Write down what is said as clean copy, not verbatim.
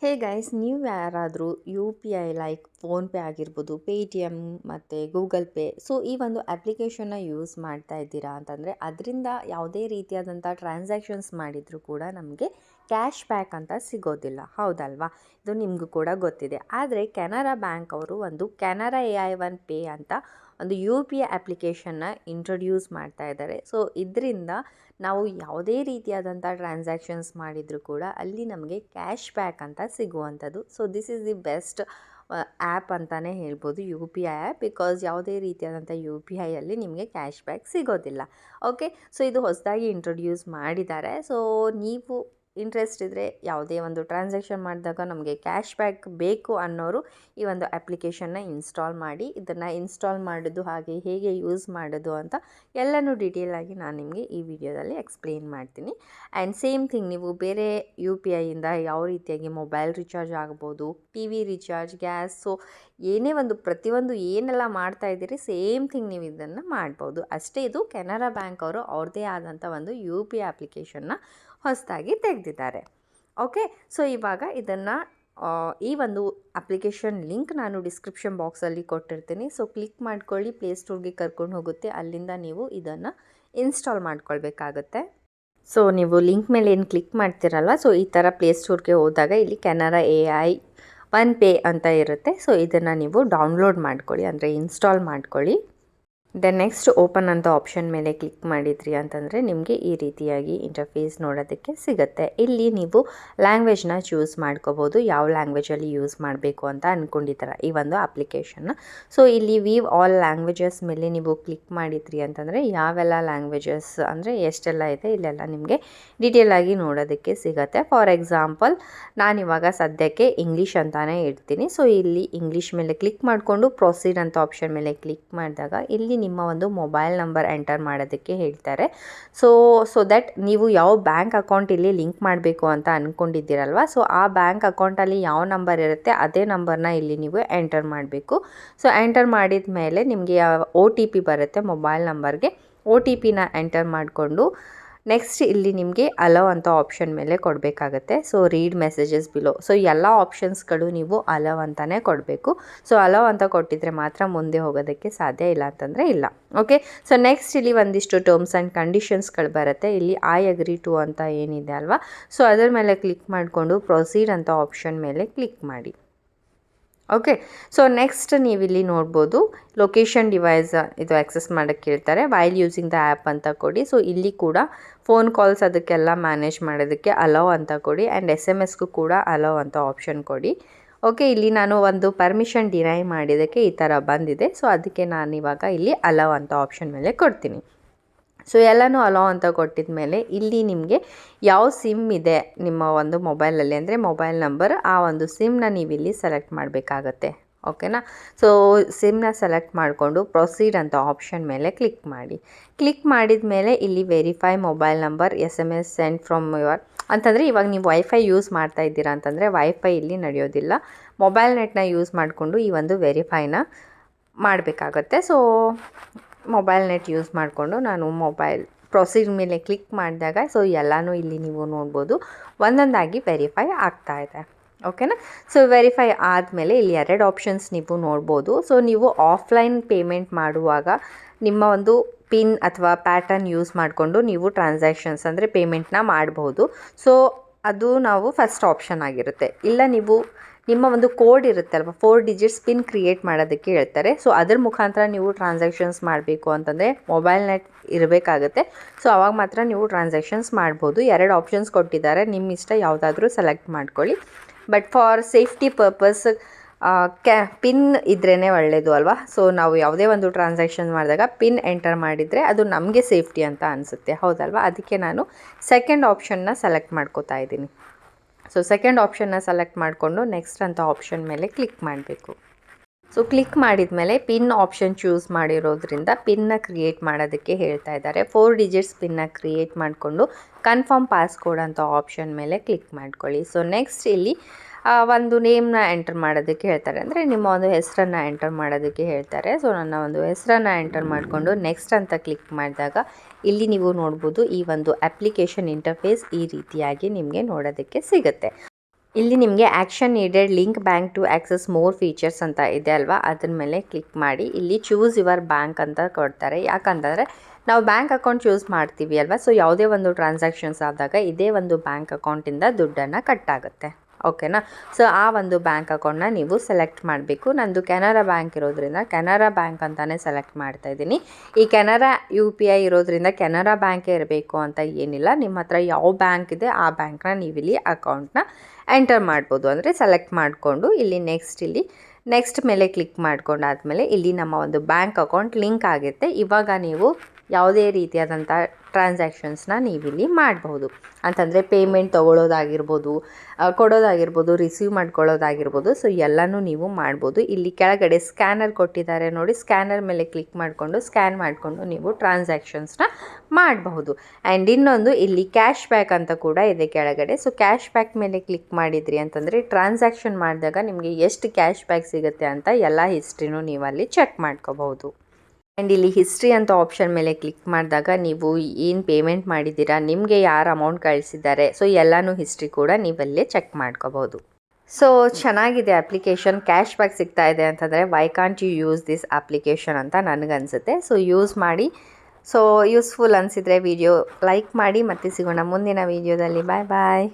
Hey guys, ನೀವು ಯಾರಾದರೂ you P I like PhonePe ಆಗಿರ್ಬೋದು, ಪೇಟಿಎಮ್ ಮತ್ತು ಗೂಗಲ್ ಪೇ, ಸೊ ಈ ಒಂದು ಅಪ್ಲಿಕೇಶನ್ನ ಯೂಸ್ ಮಾಡ್ತಾ ಇದ್ದೀರಾ ಅಂತಂದರೆ ಅದರಿಂದ ಯಾವುದೇ ರೀತಿಯಾದಂಥ ಟ್ರಾನ್ಸಾಕ್ಷನ್ಸ್ ಮಾಡಿದರೂ ಕೂಡ ನಮಗೆ ಕ್ಯಾಶ್ ಬ್ಯಾಕ್ ಅಂತ ಸಿಗೋದಿಲ್ಲ, ಹೌದಲ್ವಾ? ಇದು ನಿಮಗೂ ಕೂಡ ಗೊತ್ತಿದೆ. ಆದರೆ ಕೆನರಾ ಬ್ಯಾಂಕ್ ಅವರು ಒಂದು ಕೆನರಾ AI1 ಪೇ ಅಂತ ಒಂದು ಯು ಪಿ ಐ ಅಪ್ಲಿಕೇಶನ್ನ ಇಂಟ್ರೊಡ್ಯೂಸ್ ಮಾಡ್ತಾ ಇದ್ದಾರೆ. ಸೊ ಇದರಿಂದ ನಾವು ಯಾವುದೇ ರೀತಿಯಾದಂಥ ಟ್ರಾನ್ಸಾಕ್ಷನ್ಸ್ ಮಾಡಿದರೂ ಕೂಡ ಅಲ್ಲಿ ನಮಗೆ ಕ್ಯಾಶ್ ಬ್ಯಾಕ್ ಅಂತ ಸಿಗುವಂಥದ್ದು. So this is the best app ಅಂತಲೇ ಹೇಳ್ಬೋದು, U P I app. Because ಯಾವುದೇ ರೀತಿಯಾದಂಥ ಯು ಪಿ ಐಯಲ್ಲಿ ನಿಮಗೆ ಕ್ಯಾಶ್ ಬ್ಯಾಕ್ ಸಿಗೋದಿಲ್ಲ. ಓಕೆ, ಸೊ ಇದು ಹೊಸದಾಗಿ ಇಂಟ್ರೊಡ್ಯೂಸ್ ಮಾಡಿದ್ದಾರೆ. ಸೊ ನೀವು ಇಂಟ್ರೆಸ್ಟ್ ಇದ್ದರೆ ಯಾವುದೇ ಒಂದು ಟ್ರಾನ್ಸಾಕ್ಷನ್ ಮಾಡಿದಾಗ ನಮಗೆ ಕ್ಯಾಶ್ ಬ್ಯಾಕ್ ಬೇಕು ಅನ್ನೋರು ಈ ಒಂದು ಅಪ್ಲಿಕೇಶನ್ನ ಇನ್ಸ್ಟಾಲ್ ಮಾಡಿ. ಇದನ್ನು ಇನ್ಸ್ಟಾಲ್ ಮಾಡೋದು ಹಾಗೆ ಹೇಗೆ ಯೂಸ್ ಮಾಡೋದು ಅಂತ ಎಲ್ಲನೂ ಡೀಟೇಲಾಗಿ ನಾನು ನಿಮಗೆ ಈ ವಿಡಿಯೋದಲ್ಲಿ ಎಕ್ಸ್ಪ್ಲೇನ್ ಮಾಡ್ತೀನಿ. ಆ್ಯಂಡ್ ಸೇಮ್ ಥಿಂಗ್, ನೀವು ಬೇರೆ ಯು ಪಿ ಐಯಿಂದ ಯಾವ ರೀತಿಯಾಗಿ ಮೊಬೈಲ್ ರಿಚಾರ್ಜ್ ಆಗ್ಬೋದು, T V recharge, gas, so ಏನೇ ಒಂದು ಪ್ರತಿಯೊಂದು ಏನೆಲ್ಲ ಮಾಡ್ತಾ ಇದ್ದೀರಿ ಸೇಮ್ ಥಿಂಗ್ ನೀವು ಇದನ್ನು ಮಾಡ್ಬೋದು ಅಷ್ಟೇ. ಇದು ಕೆನರಾ ಬ್ಯಾಂಕ್ ಅವರು ಅವ್ರದ್ದೇ ಆದಂಥ ಒಂದು ಯು ಪಿ ಐ ಅಪ್ಲಿಕೇಶನ್ನ ಹೊಸದಾಗಿ ತೆಗೆದಿದ್ದಾರೆ. ಓಕೆ, ಸೊ ಇವಾಗ ಇದನ್ನು ಈ ಒಂದು ಅಪ್ಲಿಕೇಶನ್ ಲಿಂಕ್ ನಾನು ಡಿಸ್ಕ್ರಿಪ್ಷನ್ ಬಾಕ್ಸಲ್ಲಿ ಕೊಟ್ಟಿರ್ತೀನಿ. ಸೊ ಕ್ಲಿಕ್ ಮಾಡ್ಕೊಳ್ಳಿ, ಪ್ಲೇಸ್ಟೋರ್ಗೆ ಕರ್ಕೊಂಡು ಹೋಗುತ್ತೆ. ಅಲ್ಲಿಂದ ನೀವು ಇದನ್ನು ಇನ್ಸ್ಟಾಲ್ ಮಾಡ್ಕೊಳ್ಬೇಕಾಗತ್ತೆ. ಸೊ ನೀವು ಲಿಂಕ್ ಮೇಲೆ ಏನು ಕ್ಲಿಕ್ ಮಾಡ್ತೀರಲ್ವ, ಸೊ ಈ ಥರ ಪ್ಲೇಸ್ಟೋರ್ಗೆ ಹೋದಾಗ ಇಲ್ಲಿ ಕೆನರಾ AI1 ಪೇ ಅಂತ ಇರುತ್ತೆ. ಸೊ ಇದನ್ನು ನೀವು ಡೌನ್ಲೋಡ್ ಮಾಡ್ಕೊಳ್ಳಿ, ಅಂದರೆ ಇನ್ಸ್ಟಾಲ್ ಮಾಡ್ಕೊಳ್ಳಿ. ದೆನ್ ನೆಕ್ಸ್ಟ್ ಓಪನ್ ಅಂತ ಆಪ್ಷನ್ ಮೇಲೆ ಕ್ಲಿಕ್ ಮಾಡಿದ್ರಿ ಅಂತಂದರೆ ನಿಮಗೆ ಈ ರೀತಿಯಾಗಿ ಇಂಟರ್ಫೇಸ್ ನೋಡೋದಕ್ಕೆ ಸಿಗುತ್ತೆ. ಇಲ್ಲಿ ನೀವು ಲ್ಯಾಂಗ್ವೇಜ್ನ ಚೂಸ್ ಮಾಡ್ಕೋಬೋದು, ಯಾವ ಲ್ಯಾಂಗ್ವೇಜಲ್ಲಿ ಯೂಸ್ ಮಾಡಬೇಕು ಅಂತ ಅಂದ್ಕೊಂಡಿದ್ದೀರ ಈ ಒಂದು ಅಪ್ಲಿಕೇಶನ್ನ. ಸೊ ಇಲ್ಲಿ ವೀವ್ ಆಲ್ ಲ್ಯಾಂಗ್ವೇಜಸ್ ಮೇಲೆ ನೀವು ಕ್ಲಿಕ್ ಮಾಡಿದ್ರಿ ಅಂತಂದರೆ ಯಾವೆಲ್ಲ ಲ್ಯಾಂಗ್ವೇಜಸ್ ಅಂದರೆ ಎಷ್ಟೆಲ್ಲ ಇದೆ ಇಲ್ಲೆಲ್ಲ ನಿಮಗೆ ಡೀಟೇಲಾಗಿ ನೋಡೋದಕ್ಕೆ ಸಿಗುತ್ತೆ. ಫಾರ್ ಎಕ್ಸಾಂಪಲ್ ನಾನಿವಾಗ ಸದ್ಯಕ್ಕೆ ಇಂಗ್ಲೀಷ್ ಅಂತಲೇ ಇಡ್ತೀನಿ. ಸೊ ಇಲ್ಲಿ ಇಂಗ್ಲೀಷ್ ಮೇಲೆ ಕ್ಲಿಕ್ ಮಾಡಿಕೊಂಡು ಪ್ರೊಸೀಡ್ ಅಂತ ಆಪ್ಷನ್ ಮೇಲೆ ಕ್ಲಿಕ್ ಮಾಡಿದಾಗ ಇಲ್ಲಿ ನಿಮ್ಮ ಒಂದು ಮೊಬೈಲ್ ನಂಬರ್ ಎಂಟರ್ ಮಾಡೋದಕ್ಕೆ ಹೇಳ್ತಾರೆ. ಸೊ ದಟ್ ನೀವು ಯಾವ ಬ್ಯಾಂಕ್ ಅಕೌಂಟ್ ಇಲ್ಲಿ ಲಿಂಕ್ ಮಾಡಬೇಕು ಅಂತ ಅಂದ್ಕೊಂಡಿದ್ದೀರಲ್ವ, ಸೊ ಆ ಬ್ಯಾಂಕ್ ಅಕೌಂಟಲ್ಲಿ ಯಾವ ನಂಬರ್ ಇರುತ್ತೆ ಅದೇ ನಂಬರ್ನ ಇಲ್ಲಿ ನೀವು ಎಂಟರ್ ಮಾಡಬೇಕು. ಸೊ ಎಂಟರ್ ಮಾಡಿದ ಮೇಲೆ ನಿಮಗೆ OTP ಬರುತ್ತೆ ಮೊಬೈಲ್ ನಂಬರ್ಗೆ. OTPನ ಎಂಟರ್ ಮಾಡಿಕೊಂಡು ನೆಕ್ಸ್ಟ್ ಇಲ್ಲಿ ನಿಮಗೆ ಅಲೋ ಅಂತ ಆಪ್ಷನ್ ಮೇಲೆ ಕೊಡಬೇಕಾಗತ್ತೆ. So read messages below, so ಎಲ್ಲ ಆಪ್ಷನ್ಸ್ಗಳು ನೀವು ಅಲೋ ಅಂತಲೇ ಕೊಡಬೇಕು. ಸೊ ಅಲೋ ಅಂತ ಕೊಟ್ಟಿದ್ರೆ ಮಾತ್ರ ಮುಂದೆ ಹೋಗೋದಕ್ಕೆ ಸಾಧ್ಯ, ಇಲ್ಲ ಅಂತಂದರೆ ಇಲ್ಲ. ಓಕೆ, ಸೊ ನೆಕ್ಸ್ಟ್ ಇಲ್ಲಿ ಒಂದಿಷ್ಟು ಟರ್ಮ್ಸ್ ಆ್ಯಂಡ್ ಕಂಡೀಷನ್ಸ್ಗಳು ಬರುತ್ತೆ. ಇಲ್ಲಿ ಐ ಅಗ್ರಿ ಟು ಅಂತ ಏನಿದೆ ಅಲ್ವಾ, ಸೊ ಅದರ ಮೇಲೆ ಕ್ಲಿಕ್ ಮಾಡಿಕೊಂಡು ಪ್ರೊಸೀಡ್ ಅಂತ ಆಪ್ಷನ್ ಮೇಲೆ ಕ್ಲಿಕ್ ಮಾಡಿ. ಓಕೆ, ಸೊ ನೆಕ್ಸ್ಟ್ ನೀವಿಲ್ಲಿ ನೋಡ್ಬೋದು ಲೊಕೇಶನ್ ಡಿವೈಸ್ ಇದು ಆಕ್ಸೆಸ್ ಮಾಡೋಕ್ಕೆ ಕೇಳ್ತಾರೆ. ವೈಲ್ ಯೂಸಿಂಗ್ ದ ಆ್ಯಪ್ ಅಂತ ಕೊಡಿ. ಸೊ ಇಲ್ಲಿ ಕೂಡ ಫೋನ್ ಕಾಲ್ಸ್ ಅದಕ್ಕೆಲ್ಲ ಮ್ಯಾನೇಜ್ ಮಾಡೋದಕ್ಕೆ ಅಲೋ ಅಂತ ಕೊಡಿ. ಆ್ಯಂಡ್ SMS ಕೂಡ ಅಲೋ ಅಂತ ಆಪ್ಷನ್ ಕೊಡಿ. ಓಕೆ, ಇಲ್ಲಿ ನಾನು ಒಂದು ಪರ್ಮಿಷನ್ ಡಿನೈ ಮಾಡಿದ್ದಕ್ಕೆ ಈ ಥರ ಬಂದಿದೆ. ಸೊ ಅದಕ್ಕೆ ನಾನು ಇವಾಗ ಇಲ್ಲಿ ಅಲೋ ಅಂತ ಆಪ್ಷನ್ ಮೇಲೆ ಕೊಡ್ತೀನಿ. ಸೊ ಎಲ್ಲನೂ ಅಲೋ ಅಂತ ಕೊಟ್ಟಿದ ಮೇಲೆ ಇಲ್ಲಿ ನಿಮಗೆ ಯಾವ ಸಿಮ್ ಇದೆ ನಿಮ್ಮ ಒಂದು ಮೊಬೈಲಲ್ಲಿ ಅಂದರೆ ಮೊಬೈಲ್ ನಂಬರ್, ಆ ಒಂದು ಸಿಮ್ನ ನೀವಿಲ್ಲಿ ಸೆಲೆಕ್ಟ್ ಮಾಡಬೇಕಾಗತ್ತೆ. ಓಕೆನಾ? ಸೊ ಸಿಮ್ನ ಸೆಲೆಕ್ಟ್ ಮಾಡಿಕೊಂಡು ಪ್ರೊಸೀಡ್ ಅಂತ ಆಪ್ಷನ್ ಮೇಲೆ ಕ್ಲಿಕ್ ಮಾಡಿ. ಕ್ಲಿಕ್ ಮಾಡಿದ ಮೇಲೆ ಇಲ್ಲಿ verify mobile number SMS send from your ಅಂತಂದರೆ ಇವಾಗ ನೀವು ವೈಫೈ ಯೂಸ್ ಮಾಡ್ತಾ ಇದ್ದೀರಾ ಅಂತಂದರೆ ವೈಫೈ ಇಲ್ಲಿ ನಡೆಯೋದಿಲ್ಲ. ಮೊಬೈಲ್ ನೆಟ್ನ ಯೂಸ್ ಮಾಡಿಕೊಂಡು ಈ ಒಂದು ವೆರಿಫೈನ ಮಾಡಬೇಕಾಗತ್ತೆ. ಸೊ ಮೊಬೈಲ್ ನೆಟ್ ಯೂಸ್ ಮಾಡಿಕೊಂಡು ನಾನು ಮೊಬೈಲ್ ಪ್ರೊಸೀಡ್ ಮೇಲೆ ಕ್ಲಿಕ್ ಮಾಡಿದಾಗ ಸೊ ಎಲ್ಲನೂ ಇಲ್ಲಿ ನೀವು ನೋಡ್ಬೋದು ಒಂದೊಂದಾಗಿ ವೆರಿಫೈ ಆಗ್ತಾ ಇದೆ. ಓಕೆನಾ? ಸೊ ವೆರಿಫೈ ಆದಮೇಲೆ ಇಲ್ಲಿ 2 ಆಪ್ಷನ್ಸ್ ನೀವು ನೋಡ್ಬೋದು. ಸೊ ನೀವು ಆಫ್ಲೈನ್ ಪೇಮೆಂಟ್ ಮಾಡುವಾಗ ನಿಮ್ಮ ಒಂದು ಪಿನ್ ಅಥವಾ ಪ್ಯಾಟರ್ನ್ ಯೂಸ್ ಮಾಡಿಕೊಂಡು ನೀವು ಟ್ರಾನ್ಸಾಕ್ಷನ್ಸ್ ಅಂದರೆ ಪೇಮೆಂಟ್ನ ಮಾಡ್ಬೋದು. ಸೊ ಅದು ನಾವು ಫಸ್ಟ್ ಆಪ್ಷನ್ ಆಗಿರುತ್ತೆ. ಇಲ್ಲ ನೀವು ನಿಮ್ಮ ಒಂದು ಕೋಡ್ ಇರುತ್ತೆ ಅಲ್ವಾ, 4 ಡಿಜಿಟ್ಸ್ ಪಿನ್ ಕ್ರಿಯೇಟ್ ಮಾಡೋದಕ್ಕೆ ಹೇಳ್ತಾರೆ. ಸೊ ಅದ್ರ ಮುಖಾಂತರ ನೀವು ಟ್ರಾನ್ಸಾಕ್ಷನ್ಸ್ ಮಾಡಬೇಕು ಅಂತಂದರೆ ಮೊಬೈಲ್ ನೆಟ್ ಇರಬೇಕಾಗುತ್ತೆ. ಸೊ ಅವಾಗ ಮಾತ್ರ ನೀವು ಟ್ರಾನ್ಸಾಕ್ಷನ್ಸ್ ಮಾಡ್ಬೋದು. 2 ಆಪ್ಷನ್ಸ್ ಕೊಟ್ಟಿದ್ದಾರೆ, ನಿಮ್ಮ ಇಷ್ಟ ಯಾವುದಾದ್ರೂ ಸೆಲೆಕ್ಟ್ ಮಾಡ್ಕೊಳ್ಳಿ. But for safety purpose pin ಇದ್ರೇ ಒಳ್ಳೆಯದು ಅಲ್ವಾ. ಸೊ ನಾವು ಯಾವುದೇ ಒಂದು ಟ್ರಾನ್ಸಾಕ್ಷನ್ ಮಾಡಿದಾಗ ಪಿನ್ ಎಂಟರ್ ಮಾಡಿದರೆ ಅದು ನಮಗೆ ಸೇಫ್ಟಿ ಅಂತ ಅನಿಸುತ್ತೆ, ಹೌದಲ್ವಾ? ಅದಕ್ಕೆ ನಾನು ಸೆಕೆಂಡ್ ಆಪ್ಷನ್ನ ಸೆಲೆಕ್ಟ್ ಮಾಡ್ಕೋತಾ ಇದ್ದೀನಿ. ಸೊ ಸೆಕೆಂಡ್ ಆಪ್ಷನ್ನ ಸೆಲೆಕ್ಟ್ ಮಾಡಿಕೊಂಡು ನೆಕ್ಸ್ಟ್ ಅಂತ ಆಪ್ಷನ್ ಮೇಲೆ ಕ್ಲಿಕ್ ಮಾಡಬೇಕು. ಸೊ ಕ್ಲಿಕ್ ಮಾಡಿದ ಮೇಲೆ ಪಿನ್ ಆಪ್ಷನ್ ಚೂಸ್ ಮಾಡಿರೋದ್ರಿಂದ ಪಿನ್ನ ಕ್ರಿಯೇಟ್ ಮಾಡೋದಕ್ಕೆ ಹೇಳ್ತಾ ಇದ್ದಾರೆ. 4 ಡಿಜಿಟ್ಸ್ ಪಿನ್ನ ಕ್ರಿಯೇಟ್ ಮಾಡಿಕೊಂಡು ಕನ್ಫರ್ಮ್ ಪಾಸ್ಕೋಡ್ ಅಂತ ಆಪ್ಷನ್ ಮೇಲೆ ಕ್ಲಿಕ್ ಮಾಡ್ಕೊಳ್ಳಿ. ಸೊ ನೆಕ್ಸ್ಟ್ ಇಲ್ಲಿ ಒಂದು ನೇಮ್ನ ಎಂಟರ್ ಮಾಡೋದಕ್ಕೆ ಹೇಳ್ತಾರೆ, ಅಂದರೆ ನಿಮ್ಮ ಒಂದು ಹೆಸರನ್ನು ಎಂಟರ್ ಮಾಡೋದಕ್ಕೆ ಹೇಳ್ತಾರೆ. ಸೊ ನನ್ನ ಒಂದು ಹೆಸರನ್ನು ಎಂಟರ್ ಮಾಡಿಕೊಂಡು ನೆಕ್ಸ್ಟ್ ಅಂತ ಕ್ಲಿಕ್ ಮಾಡಿದಾಗ ಇಲ್ಲಿ ನೀವು ನೋಡ್ಬೋದು ಈ ಒಂದು ಅಪ್ಲಿಕೇಶನ್ ಇಂಟರ್ಫೇಸ್ ಈ ರೀತಿಯಾಗಿ ನಿಮಗೆ ನೋಡೋದಕ್ಕೆ ಸಿಗುತ್ತೆ. ಇಲ್ಲಿ ನಿಮಗೆ action needed link bank to access more features ಅಂತ ಇದೆ ಅಲ್ವಾ, ಅದ್ರ ಮೇಲೆ ಕ್ಲಿಕ್ ಮಾಡಿ ಇಲ್ಲಿ ಚೂಸ್ ಯುವರ್ ಬ್ಯಾಂಕ್ ಅಂತ ಕೊಡ್ತಾರೆ. ಯಾಕಂತಂದರೆ ನಾವು ಬ್ಯಾಂಕ್ ಅಕೌಂಟ್ ಚೂಸ್ ಮಾಡ್ತೀವಿ ಅಲ್ವಾ, ಸೊ ಯಾವುದೇ ಒಂದು ಟ್ರಾನ್ಸಾಕ್ಷನ್ಸ್ ಆದಾಗ ಇದೇ ಒಂದು ಬ್ಯಾಂಕ್ ಅಕೌಂಟಿಂದ ದುಡ್ಡನ್ನು ಕಟ್ ಆಗುತ್ತೆ. ಓಕೆನಾ. ಸೊ ಆ ಒಂದು ಬ್ಯಾಂಕ್ ಅಕೌಂಟ್ನ ನೀವು ಸೆಲೆಕ್ಟ್ ಮಾಡಬೇಕು. ನಂದು ಕೆನರಾ ಬ್ಯಾಂಕ್ ಇರೋದ್ರಿಂದ ಕೆನರಾ ಬ್ಯಾಂಕ್ ಅಂತಲೇ ಸೆಲೆಕ್ಟ್ ಮಾಡ್ತಾ ಇದ್ದೀನಿ. ಈ ಕೆನರಾ UPI ಇರೋದ್ರಿಂದ ಕೆನರಾ ಬ್ಯಾಂಕೇ ಇರಬೇಕು ಅಂತ ಏನಿಲ್ಲ. ನಿಮ್ಮ ಹತ್ರ ಯಾವ ಬ್ಯಾಂಕ್ ಇದೆ ಆ ಬ್ಯಾಂಕ್ನ ನೀವಿಲ್ಲಿ ಅಕೌಂಟ್ನ ಎಂಟರ್ ಮಾಡ್ಬೋದು. ಅಂದರೆ ಸೆಲೆಕ್ಟ್ ಮಾಡಿಕೊಂಡು ಇಲ್ಲಿ ನೆಕ್ಸ್ಟ್ ಮೇಲೆ ಕ್ಲಿಕ್ ಮಾಡ್ಕೊಂಡಾದ್ಮೇಲೆ ಇಲ್ಲಿ ನಮ್ಮ ಒಂದು ಬ್ಯಾಂಕ್ ಅಕೌಂಟ್ ಲಿಂಕ್ ಆಗುತ್ತೆ. ಇವಾಗ ನೀವು ಯಾವುದೇ ರೀತಿಯಾದಂಥ ಟ್ರಾನ್ಸಾಕ್ಷನ್ಸ್ನ ನೀವಿಲ್ಲಿ ಮಾಡಬಹುದು. ಅಂತಂದರೆ ಪೇಮೆಂಟ್ ತೊಗೊಳ್ಳೋದಾಗಿರ್ಬೋದು, ಕೊಡೋದಾಗಿರ್ಬೋದು, ರಿಸೀವ್ ಮಾಡ್ಕೊಳ್ಳೋದಾಗಿರ್ಬೋದು. ಸೊ ಎಲ್ಲನೂ ನೀವು ಮಾಡ್ಬೋದು. ಇಲ್ಲಿ ಕೆಳಗಡೆ ಸ್ಕ್ಯಾನರ್ ಕೊಟ್ಟಿದ್ದಾರೆ ನೋಡಿ, ಸ್ಕ್ಯಾನರ್ ಮೇಲೆ ಕ್ಲಿಕ್ ಮಾಡಿಕೊಂಡು ಸ್ಕ್ಯಾನ್ ಮಾಡಿಕೊಂಡು ನೀವು ಟ್ರಾನ್ಸಾಕ್ಷನ್ಸ್ನ ಮಾಡಬಹುದು. ಆ್ಯಂಡ್ ಇನ್ನೊಂದು ಇಲ್ಲಿ ಕ್ಯಾಶ್ ಬ್ಯಾಕ್ ಅಂತ ಕೂಡ ಇದೆ ಕೆಳಗಡೆ. ಸೊ ಕ್ಯಾಶ್ ಬ್ಯಾಕ್ ಮೇಲೆ ಕ್ಲಿಕ್ ಮಾಡಿದ್ರಿ ಅಂತಂದರೆ ಟ್ರಾನ್ಸಾಕ್ಷನ್ ಮಾಡಿದಾಗ ನಿಮಗೆ ಎಷ್ಟು ಕ್ಯಾಶ್ ಬ್ಯಾಕ್ ಸಿಗುತ್ತೆ ಅಂತ ಎಲ್ಲ ಹಿಸ್ಟ್ರಿನೂ ನೀವು ಅಲ್ಲಿ ಚೆಕ್ ಮಾಡ್ಕೋಬಹುದು. ಆ್ಯಂಡ್ ಇಲ್ಲಿ ಹಿಸ್ಟ್ರಿ ಅಂತ ಆಪ್ಷನ್ ಮೇಲೆ ಕ್ಲಿಕ್ ಮಾಡಿದಾಗ ನೀವು ಏನು ಪೇಮೆಂಟ್ ಮಾಡಿದ್ದೀರಾ, ನಿಮಗೆ ಯಾರು ಅಮೌಂಟ್ ಕಳಿಸಿದ್ದಾರೆ, ಸೊ ಎಲ್ಲನೂ ಹಿಸ್ಟ್ರಿ ಕೂಡ ನೀವಲ್ಲೇ ಚೆಕ್ ಮಾಡ್ಕೋಬೋದು. ಸೊ ಚೆನ್ನಾಗಿದೆ ಅಪ್ಲಿಕೇಶನ್. ಕ್ಯಾಶ್ ಬ್ಯಾಕ್ ಸಿಗ್ತಾ ಇದೆ ಅಂತಂದರೆ why can't you use this application ಅಂತ ನನಗನ್ಸುತ್ತೆ. ಸೊ ಯೂಸ್ ಮಾಡಿ. ಸೊ ಯೂಸ್ಫುಲ್ ಅನಿಸಿದರೆ ವಿಡಿಯೋ ಲೈಕ್ ಮಾಡಿ. ಮತ್ತೆ ಸಿಗೋಣ ಮುಂದಿನ ವಿಡಿಯೋದಲ್ಲಿ. ಬಾಯ್ ಬಾಯ್.